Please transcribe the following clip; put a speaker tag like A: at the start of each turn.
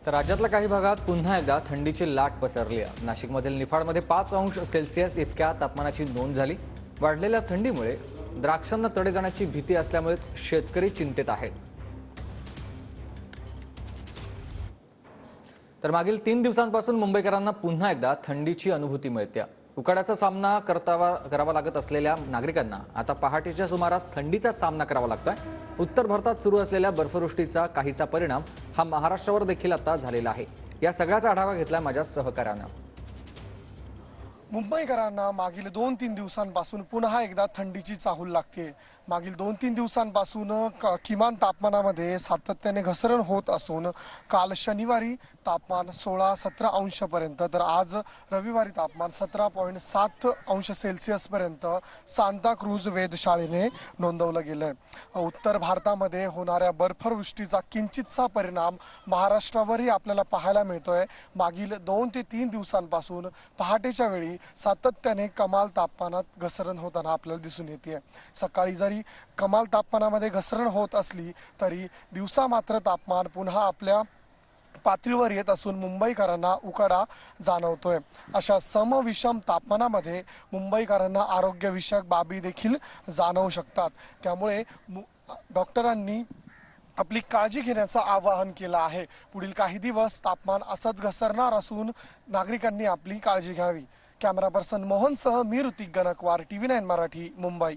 A: तर राज्यातल्या काही भागात पुन्हा एकदा थंडीची लाट पसरली आहे। नाशिकमधील निफाडमध्ये 5 अंश सेल्सिअस इतक्या तापमानाची नोंद झाली। वाढलेल्या थंडीमुळे द्राक्षांना तडे जाण्याची भीती असल्यामुळेच शेतकरी चिंतेत आहेत। तर मागील 3 दिवसांपासून मुंबईकरांना पुन्हा एकदा थंडीची अनुभूती मिळते। उकाड्याचा सामना करावा लागत असलेल्या नागरिकांना आता पहाटेच्या सुमारास थंडीचा सामना करावा लागतोय। उत्तर भारतात सुरू असलेल्या बर्फवृष्टीचा काहीसा परिणाम हा महाराष्ट्रावर देखील आता झालेला आहे। या सगळ्याचा आढावा घेतला माझ्या सहकार्यानं।
B: मुंबईकरांना मागील 2-3 दिवसांपासून पुन्हा एकदा थंडीची चाहूल लागते। मागील 2-3 दिवसांपासून किमान तापमानामध्ये सातत्याने घसरण होत असून काल शनिवारी तापमान 16-17 अंशापर्यंत तर आज रविवारी तापमान 17.7 अंश सेल्सिअसपर्यंत सांताक्रूज वेधशाळेने नोंदवलं गेलंय। उत्तर भारतामध्ये होणाऱ्या बर्फवृष्टीचा किंचितसा परिणाम महाराष्ट्रावरही आपल्याला पाहायला मिळतोय। मागील 2 ते 3 दिवसांपासून पहाटेच्या वेळी सातत्याने कमाल तापमानात घसरण होताना आपल्याला दिसून येते। सकाळी जरी कमाल तापमानामध्ये घसरण होत असली तरी दिवसा मात्र तापमान पुन्हा आपल्या पातळीवर येत असून मुंबईकरांना उकाडा जाणवतोय। अशा समविषम तापमानामध्ये मुंबईकरांना आरोग्यविषयक बाबी देखील जाणवू शकतात। त्यामुळे डॉक्टरांनी आपली काळजी घेण्याचं आवाहन केलं आहे। पुढील काही दिवस तापमान असंच घसरणार असून नागरिकांनी आपली काळजी घ्यावी। कॅमेरा पर्सन मोहनसह मी ऋतिक गणकवार, TV9 मराठी, मुंबई।